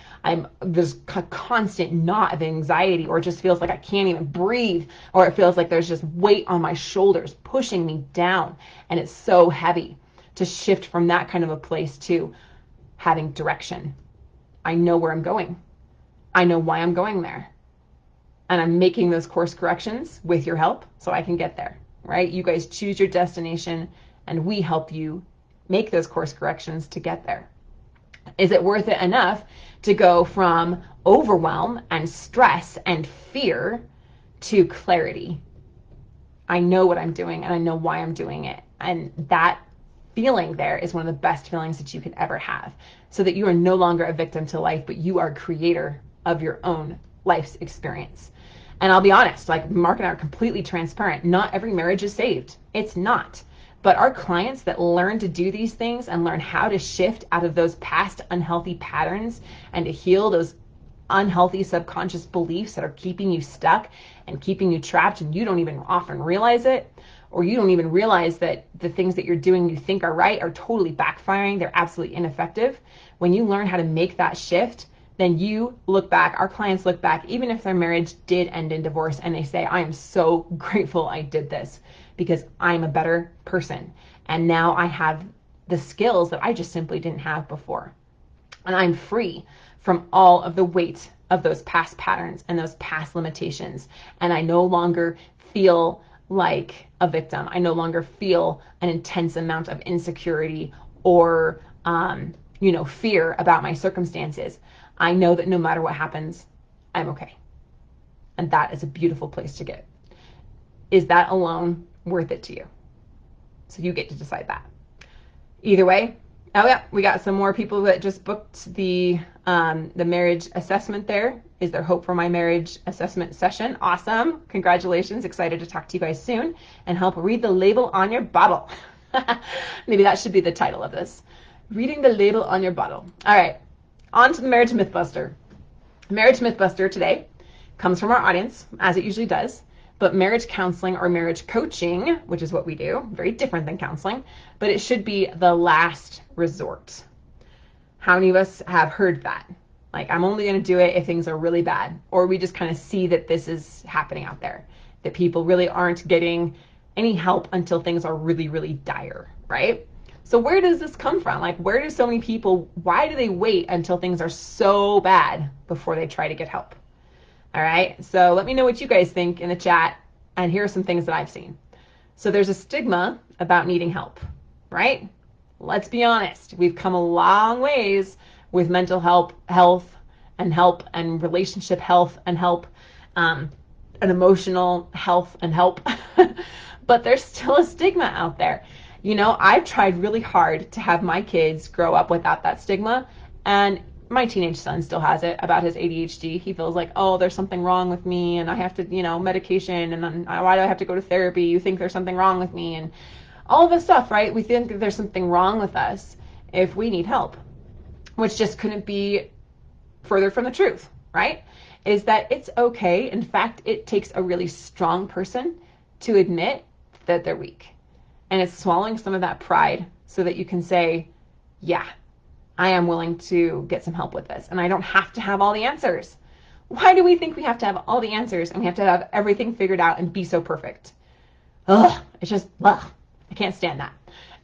There's a constant knot of anxiety, or it just feels like I can't even breathe, or it feels like there's just weight on my shoulders pushing me down. And it's so heavy to shift from that kind of a place to having direction. I know where I'm going. I know why I'm going there. And I'm making those course corrections with your help so I can get there. Right? You guys choose your destination and we help you make those course corrections to get there. Is it worth it enough to go from overwhelm and stress and fear to clarity? I know what I'm doing and I know why I'm doing it. And that feeling there is one of the best feelings that you could ever have, so that you are no longer a victim to life, but you are a creator of your own life's experience. And I'll be honest, like Marc and I are completely transparent. Not every marriage is saved. It's not. But our clients that learn to do these things and learn how to shift out of those past unhealthy patterns and to heal those unhealthy subconscious beliefs that are keeping you stuck and keeping you trapped, and you don't even often realize it, or you don't even realize that the things that you're doing you think are right are totally backfiring. They're absolutely ineffective. When you learn how to make that shift, then you look back, our clients look back, even if their marriage did end in divorce, and they say, I am so grateful I did this because I'm a better person. And now I have the skills that I just simply didn't have before. And I'm free from all of the weight of those past patterns and those past limitations. And I no longer feel like a victim. I no longer feel an intense amount of insecurity or, fear about my circumstances. I know that no matter what happens, I'm okay. And that is a beautiful place to get. Is that alone worth it to you? So you get to decide that. Either way, oh yeah, we got some more people that just booked the marriage assessment there. Is there hope for my marriage assessment session? Awesome. Congratulations. Excited to talk to you guys soon and help read the label on your bottle. Maybe that should be the title of this. Reading the label on your bottle. All right. On to the Marriage Mythbuster. Marriage Mythbuster today comes from our audience, as it usually does, but marriage counseling or marriage coaching, which is what we do, very different than counseling, but it should be the last resort. How many of us have heard that? Like, I'm only going to do it if things are really bad, or we just kind of see that this is happening out there, that people really aren't getting any help until things are really, really dire, right? So where does this come from? Like, where do so many people, why do they wait until things are so bad before they try to get help? All right, so let me know what you guys think in the chat, and here are some things that I've seen. So there's a stigma about needing help, right? Let's be honest, we've come a long ways with mental health and relationship health and help, and emotional health and help, but there's still a stigma out there. You know, I've tried really hard to have my kids grow up without that stigma, and my teenage son still has it about his ADHD. He feels like, oh, there's something wrong with me, and I have to, medication, and then why do I have to go to therapy? You think there's something wrong with me, and all of this stuff, right? We think that there's something wrong with us if we need help, which just couldn't be further from the truth, right? Is that it's okay. In fact, it takes a really strong person to admit that they're weak. And it's swallowing some of that pride so that you can say, yeah, I am willing to get some help with this. And I don't have to have all the answers. Why do we think we have to have all the answers and we have to have everything figured out and be so perfect? It's just, I can't stand that.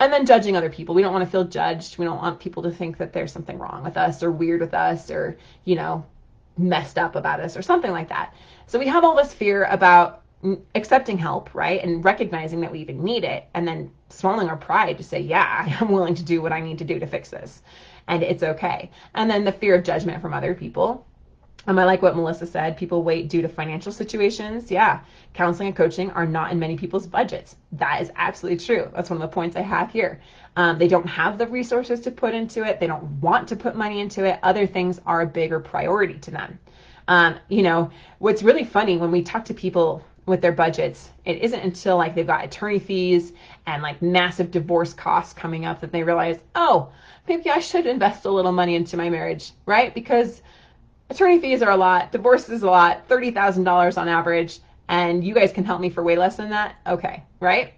And then judging other people. We don't want to feel judged. We don't want people to think that there's something wrong with us or weird with us or, messed up about us or something like that. So we have all this fear about accepting help, right? And recognizing that we even need it, and then swallowing our pride to say, yeah, I am willing to do what I need to do to fix this. And it's okay. And then the fear of judgment from other people. I like what Melissa said, people wait due to financial situations. Yeah, counseling and coaching are not in many people's budgets. That is absolutely true. That's one of the points I have here. They don't have the resources to put into it. They don't want to put money into it. Other things are a bigger priority to them. What's really funny when we talk to people with their budgets, it isn't until like they've got attorney fees and like massive divorce costs coming up that they realize, oh, maybe I should invest a little money into my marriage, right? Because attorney fees are a lot, divorce is a lot, $30,000 on average, and you guys can help me for way less than that. Okay, right?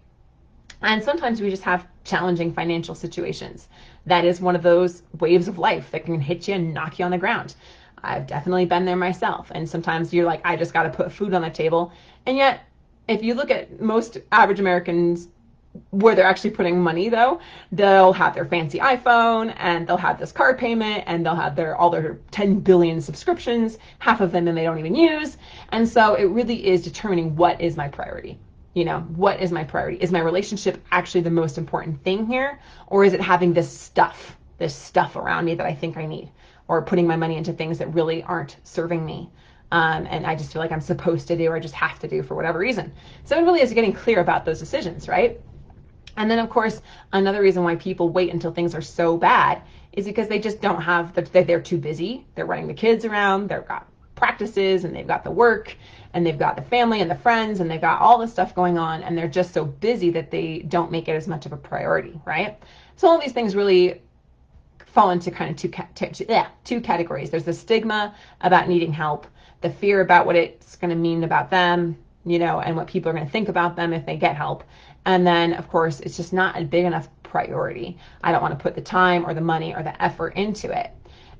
And sometimes we just have challenging financial situations. That is one of those waves of life that can hit you and knock you on the ground. I've definitely been there myself. And sometimes you're like, I just got to put food on the table. And yet, if you look at most average Americans, where they're actually putting money though, they'll have their fancy iPhone and they'll have this car payment and they'll have all their 10 billion subscriptions, half of them and they don't even use. And so it really is determining what is my priority. What is my priority? Is my relationship actually the most important thing here? Or is it having this stuff around me that I think I need? Or putting my money into things that really aren't serving me. And I just feel like I'm supposed to do or I just have to do for whatever reason. So it really is getting clear about those decisions, right? And then, of course, another reason why people wait until things are so bad is because they just don't have, they're too busy. They're running the kids around, they've got practices and they've got the work and they've got the family and the friends and they've got all this stuff going on and they're just so busy that they don't make it as much of a priority, right? So all these things really fall into kind of two categories. There's the stigma about needing help, the fear about what it's going to mean about them, and what people are going to think about them if they get help. And then, of course, it's just not a big enough priority. I don't want to put the time or the money or the effort into it.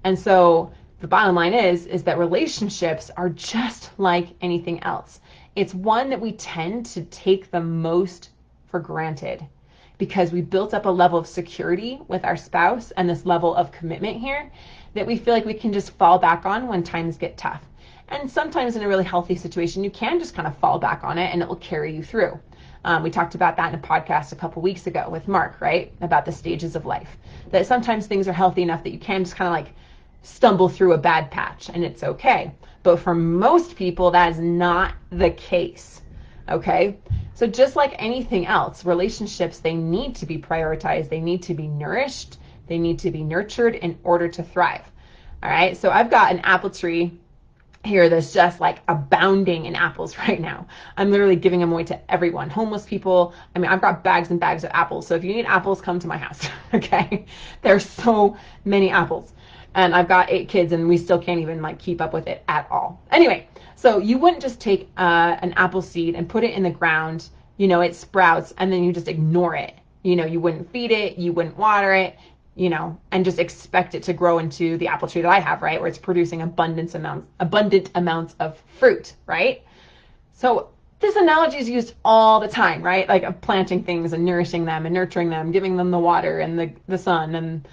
And so the bottom line is that relationships are just like anything else. It's one that we tend to take the most for granted because we built up a level of security with our spouse and this level of commitment here that we feel like we can just fall back on when times get tough. And sometimes in a really healthy situation, you can just kind of fall back on it and it will carry you through. We talked about that in a podcast a couple weeks ago with Marc, right? About the stages of life. That sometimes things are healthy enough that you can just kind of like stumble through a bad patch and it's okay. But for most people, that is not the case, okay? So just like anything else, relationships, they need to be prioritized. They need to be nourished. They need to be nurtured in order to thrive, all right? So I've got an apple tree here that's just like abounding in apples right now. I'm literally giving them away to everyone, homeless people. I mean, I've got bags and bags of apples. So if you need apples, come to my house, okay? There's so many apples. And I've got 8 kids and we still can't even like keep up with it at all. Anyway, so you wouldn't just take an apple seed and put it in the ground, you know, it sprouts and then you just ignore it. You know, you wouldn't feed it, you wouldn't water it, you know, and just expect it to grow into the apple tree that I have, right? Where it's producing abundant amounts of fruit, right? So this analogy is used all the time, right? Like of planting things and nourishing them and nurturing them, giving them the water and the sun and,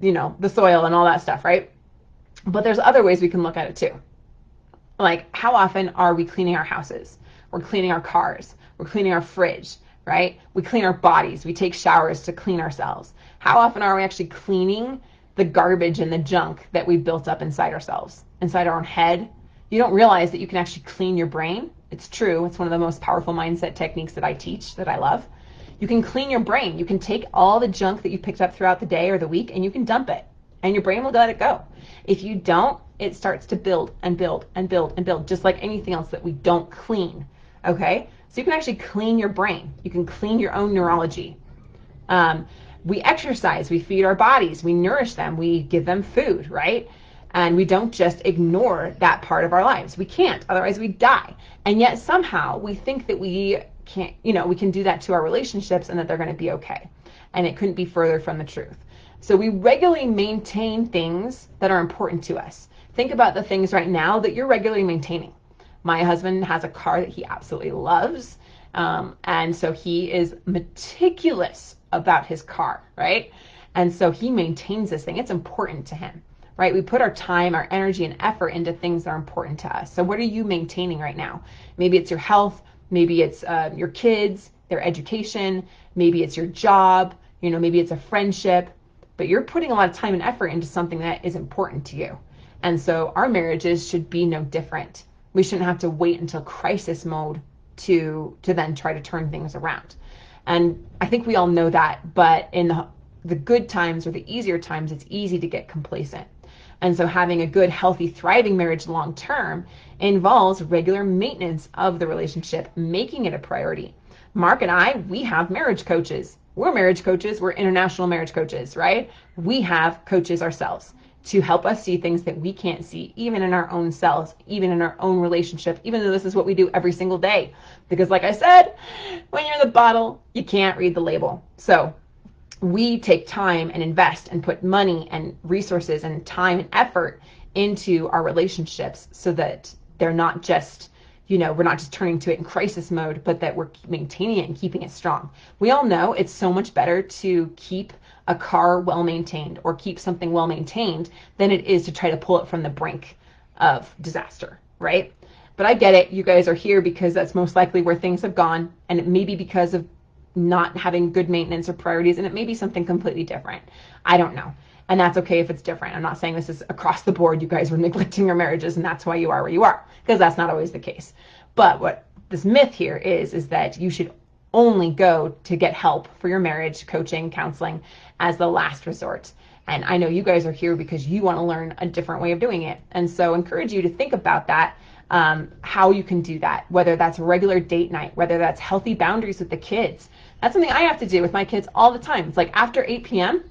you know, the soil and all that stuff, right? But there's other ways we can look at it too. Like how often are we cleaning our houses? We're cleaning our cars. We're cleaning our fridge, right? We clean our bodies. We take showers to clean ourselves. How often are we actually cleaning the garbage and the junk that we built up inside ourselves, inside our own head? You don't realize that you can actually clean your brain. It's true. It's one of the most powerful mindset techniques that I teach, that I love. You can clean your brain. You can take all the junk that you picked up throughout the day or the week and you can dump it and your brain will let it go. If you don't, it starts to build and build and build and build, just like anything else that we don't clean, okay? So you can actually clean your brain. You can clean your own neurology. We exercise, we feed our bodies, we nourish them, we give them food, right? And we don't just ignore that part of our lives. We can't, otherwise we die. And yet somehow we think that we can't, you know, we can do that to our relationships and that they're going to be okay. And it couldn't be further from the truth. So we regularly maintain things that are important to us. Think about the things right now that you're regularly maintaining. My husband has a car that he absolutely loves. And so he is meticulous about his car, right? And so he maintains this thing. It's important to him, right? We put our time, our energy, and effort into things that are important to us. So what are you maintaining right now? Maybe it's your health. Maybe it's your kids, their education. Maybe it's your job. You know, maybe it's a friendship. But you're putting a lot of time and effort into something that is important to you. And so our marriages should be no different. We shouldn't have to wait until crisis mode to then try to turn things around. And I think we all know that, but in the good times or the easier times, it's easy to get complacent. And so having a good, healthy, thriving marriage long term involves regular maintenance of the relationship, making it a priority. Marc and I, we have marriage coaches. We're marriage coaches. We're international marriage coaches, right? We have coaches ourselves to help us see things that we can't see, even in our own selves, even in our own relationship, even though this is what we do every single day. Because like I said, when you're in the bottle, you can't read the label. So we take time and invest and put money and resources and time and effort into our relationships so that they're not just, you know, we're not just turning to it in crisis mode, but that we're maintaining it and keeping it strong. We all know it's so much better to keep a car well-maintained or keep something well-maintained than it is to try to pull it from the brink of disaster, right? But I get it. You guys are here because that's most likely where things have gone, and it may be because of not having good maintenance or priorities, and it may be something completely different. I don't know. And that's okay if it's different. I'm not saying this is across the board. You guys were neglecting your marriages and that's why you are where you are, because that's not always the case. But what this myth here is that you should only go to get help for your marriage, coaching, counseling as the last resort. And I know you guys are here because you want to learn a different way of doing it. And so I encourage you to think about that, how you can do that, whether that's a regular date night, whether that's healthy boundaries with the kids. That's something I have to do with my kids all the time. It's like after 8 p.m.,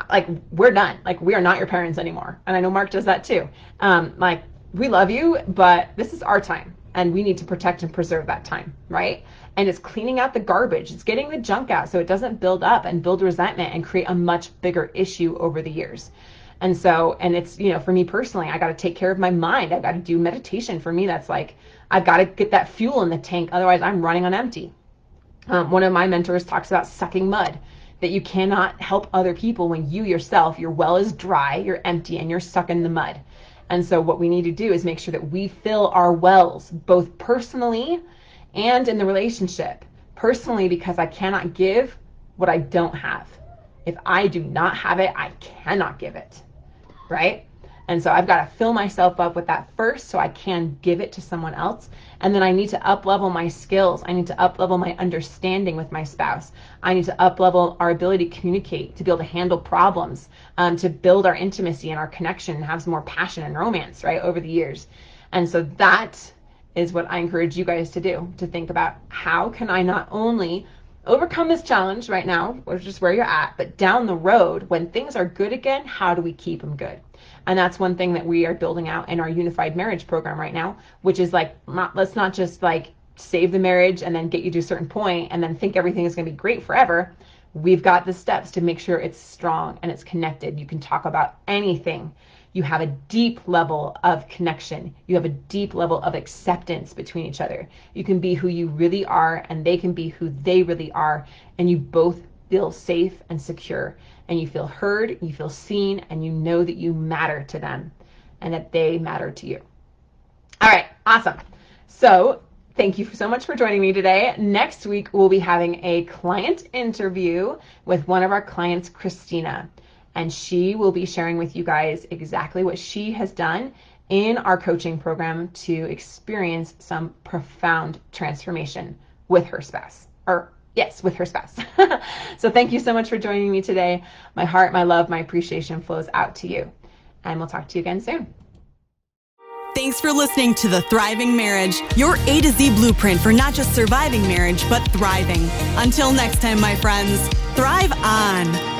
like we're done. Like we are not your parents anymore. And I know Marc does that too. Like we love you, but this is our time and we need to protect and preserve that time, right? And it's cleaning out the garbage. It's getting the junk out so it doesn't build up and build resentment and create a much bigger issue over the years. And so, and it's, for me personally, I got to take care of my mind. I got to do meditation. For me, that's like, I've got to get that fuel in the tank. Otherwise, I'm running on empty. One of my mentors talks about sucking mud, that you cannot help other people when you yourself, your well is dry, you're empty, and you're stuck in the mud. And so what we need to do is make sure that we fill our wells, both personally and in the relationship. Personally, because I cannot give what I don't have. If I do not have it, I cannot give it, right? And so I've got to fill myself up with that first so I can give it to someone else. And then I need to up-level my skills. I need to up-level my understanding with my spouse. I need to up-level our ability to communicate, to be able to handle problems, to build our intimacy and our connection and have some more passion and romance, right, over the years. And so that is what I encourage you guys to do, to think about how can I not only overcome this challenge right now, which is where you're at, but down the road, when things are good again, how do we keep them good? And that's one thing that we are building out in our unified marriage program right now, which is like, let's not just like save the marriage and then get you to a certain point and then think everything is going to be great forever. We've got the steps to make sure it's strong and it's connected. You can talk about anything. You have a deep level of connection. You have a deep level of acceptance between each other. You can be who you really are and they can be who they really are. And you both feel safe and secure. And you feel heard, you feel seen, and you know that you matter to them and that they matter to you. All right, awesome. So thank you so much for joining me today. Next week, we'll be having a client interview with one of our clients, Christina. And she will be sharing with you guys exactly what she has done in our coaching program to experience some profound transformation with her spouse. Yes, with her spouse. So thank you so much for joining me today. My heart, my love, my appreciation flows out to you. And we'll talk to you again soon. Thanks for listening to The Thriving Marriage, your A to Z blueprint for not just surviving marriage, but thriving. Until next time, my friends, thrive on.